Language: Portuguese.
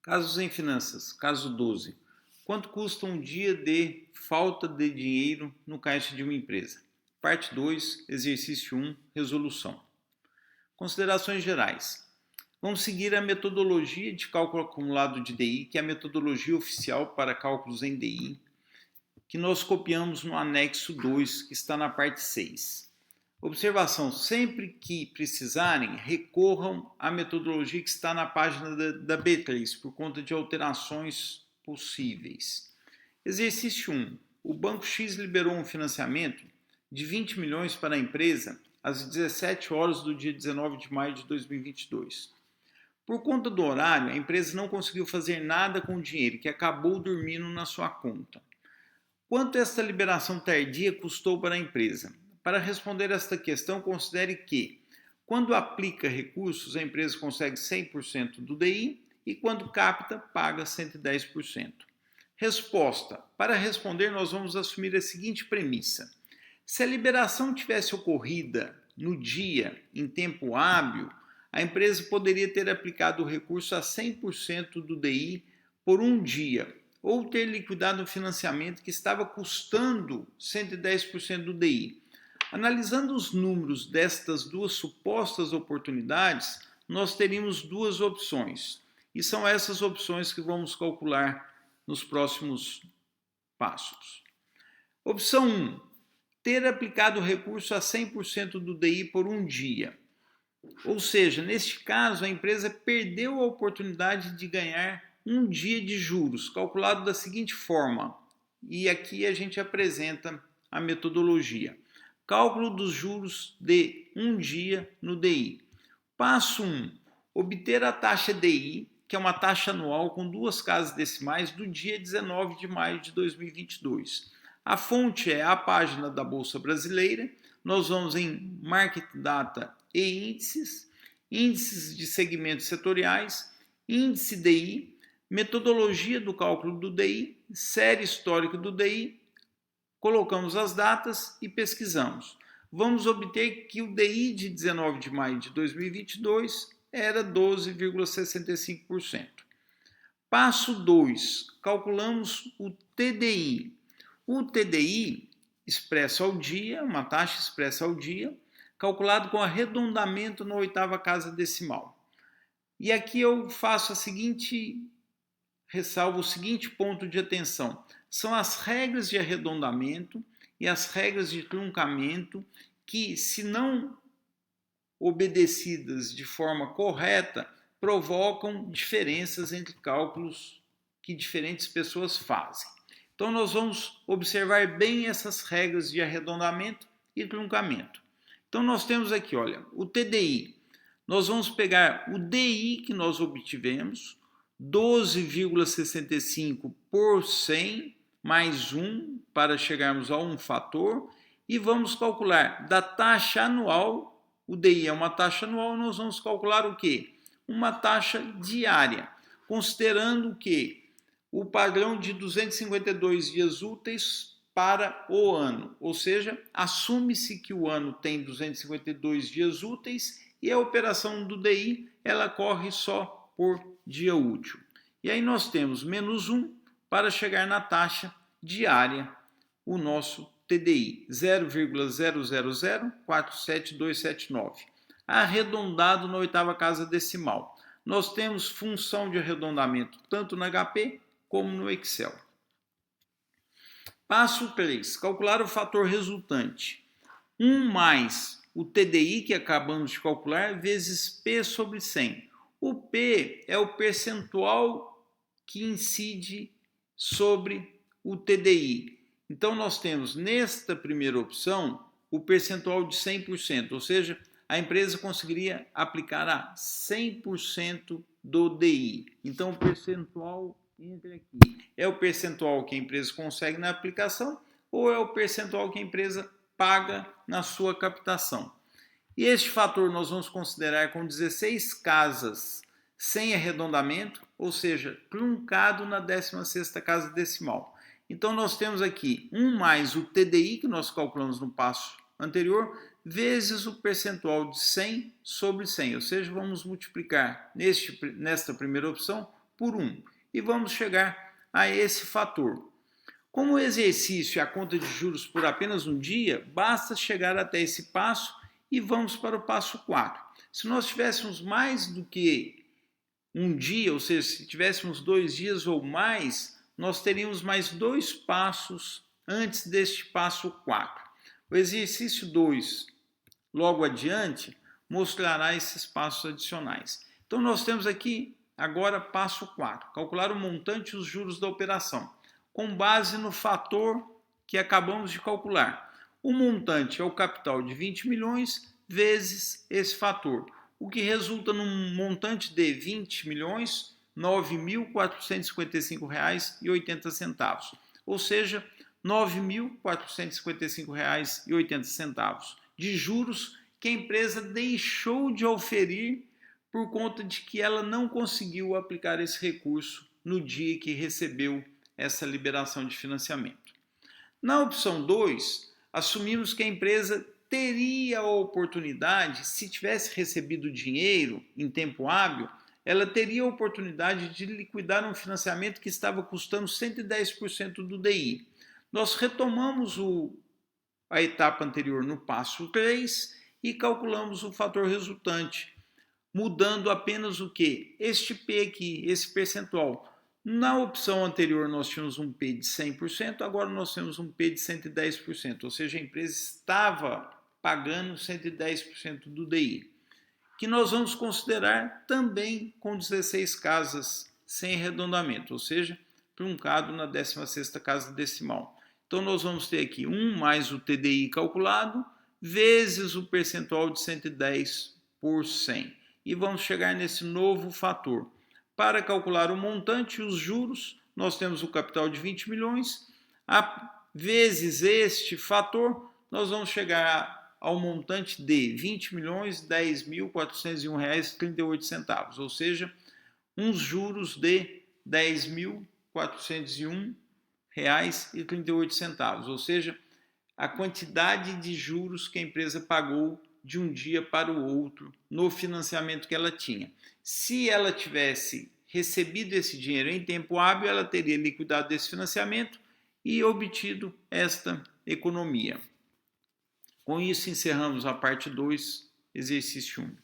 Casos em finanças, caso 12. Quanto custa um dia de falta de dinheiro no caixa de uma empresa? Parte 2, exercício 1, resolução. Considerações gerais. Vamos seguir a metodologia de cálculo acumulado de DI, que é a metodologia oficial para cálculos em DI, que nós copiamos no anexo 2, que está na parte 6. Observação: sempre que precisarem, recorram à metodologia que está na página da B3, por conta de alterações possíveis. Exercício 1. O Banco X liberou um financiamento de 20 milhões para a empresa às 17 horas do dia 19 de maio de 2022. Por conta do horário, a empresa não conseguiu fazer nada com o dinheiro, que acabou dormindo na sua conta. Quanto esta liberação tardia custou para a empresa? Para responder esta questão, considere que, quando aplica recursos, a empresa consegue 100% do DI e, quando capta, paga 110%. Resposta: para responder, nós vamos assumir a seguinte premissa. Se a liberação tivesse ocorrida no dia, em tempo hábil, a empresa poderia ter aplicado o recurso a 100% do DI por um dia, ou ter liquidado o financiamento que estava custando 110% do DI. Analisando os números destas duas supostas oportunidades, nós teríamos duas opções. E são essas opções que vamos calcular nos próximos passos. Opção 1. Ter aplicado o recurso a 100% do DI por um dia. Ou seja, neste caso, a empresa perdeu a oportunidade de ganhar um dia de juros, calculado da seguinte forma. E aqui a gente apresenta a metodologia. Cálculo dos juros de um dia no DI. Passo 1. Obter a taxa DI, que é uma taxa anual com duas casas decimais, do dia 19 de maio de 2022. A fonte é a página da Bolsa Brasileira. Nós vamos em Market Data e índices, índices de segmentos setoriais, índice DI, metodologia do cálculo do DI, série histórica do DI, colocamos as datas e pesquisamos. Vamos obter que o DI de 19 de maio de 2022 era 12,65%. Passo 2. Calculamos o TDI. O TDI expresso ao dia, uma taxa expressa ao dia, calculado com arredondamento na oitava casa decimal. E aqui eu faço ressalvo o seguinte ponto de atenção. São as regras de arredondamento e as regras de truncamento que, se não obedecidas de forma correta, provocam diferenças entre cálculos que diferentes pessoas fazem. Então, nós vamos observar bem essas regras de arredondamento e truncamento. Então, nós temos aqui, olha, o TDI. Nós vamos pegar o DI que nós obtivemos, 12,65 por 100, mais 1, para chegarmos a um fator, e vamos calcular da taxa anual. O DI é uma taxa anual, nós vamos calcular o quê? Uma taxa diária, considerando que o padrão de 252 dias úteis para o ano, ou seja, assume-se que o ano tem 252 dias úteis e a operação do DI ela corre só por dia útil. E aí nós temos menos 1 para chegar na taxa diária, o nosso TDI, 0,00047279, arredondado na oitava casa decimal. Nós temos função de arredondamento tanto no HP como no Excel. Passo 3. Calcular o fator resultante. 1 mais o TDI que acabamos de calcular vezes P sobre 100. O P é o percentual que incide sobre o TDI. Então, nós temos nesta primeira opção o percentual de 100%, ou seja, a empresa conseguiria aplicar a 100% do DI. Então, o percentual entra aqui. É o percentual que a empresa consegue na aplicação ou é o percentual que a empresa paga na sua captação. E este fator nós vamos considerar com 16 casas sem arredondamento, ou seja, truncado na 16ª casa decimal. Então, nós temos aqui 1 mais o TDI, que nós calculamos no passo anterior, vezes o percentual de 100 sobre 100. Ou seja, vamos multiplicar nesta primeira opção por 1. E vamos chegar a esse fator. Como o exercício é a conta de juros por apenas um dia, basta chegar até esse passo e vamos para o passo 4. Se nós tivéssemos mais do que um dia, ou seja, se tivéssemos 2 dias ou mais, nós teríamos mais 2 passos antes deste passo 4. O exercício 2, logo adiante, mostrará esses passos adicionais. Então, nós temos aqui agora passo 4, calcular o montante e os juros da operação, com base no fator que acabamos de calcular. O montante é o capital de 20 milhões vezes esse fator, o que resulta num montante de 20 milhões R$ 9.455,80, ou seja, R$ 9.455,80 de juros que a empresa deixou de oferir por conta de que ela não conseguiu aplicar esse recurso no dia que recebeu essa liberação de financiamento. Na opção 2, assumimos que a empresa teria a oportunidade, se tivesse recebido dinheiro em tempo hábil, ela teria a oportunidade de liquidar um financiamento que estava custando 110% do DI. Nós retomamos a etapa anterior no passo 3 e calculamos o fator resultante, mudando apenas o que? Este P aqui, esse percentual. Na opção anterior nós tínhamos um P de 100%, agora nós temos um P de 110%, ou seja, a empresa estava pagando 110% do DI, que nós vamos considerar também com 16 casas sem arredondamento, ou seja, truncado na 16ª casa decimal. Então nós vamos ter aqui 1 mais o TDI calculado, vezes o percentual de 110 por 100. E vamos chegar nesse novo fator. Para calcular o montante e os juros, nós temos o capital de 20 milhões, vezes este fator, nós vamos chegar ao montante de 20 milhões, R$ 10.401,38, ou seja, uns juros de R$ 10.401,38, ou seja, a quantidade de juros que a empresa pagou de um dia para o outro no financiamento que ela tinha. Se ela tivesse recebido esse dinheiro em tempo hábil, ela teria liquidado esse financiamento e obtido esta economia. Com isso, encerramos a parte 2, exercício 1.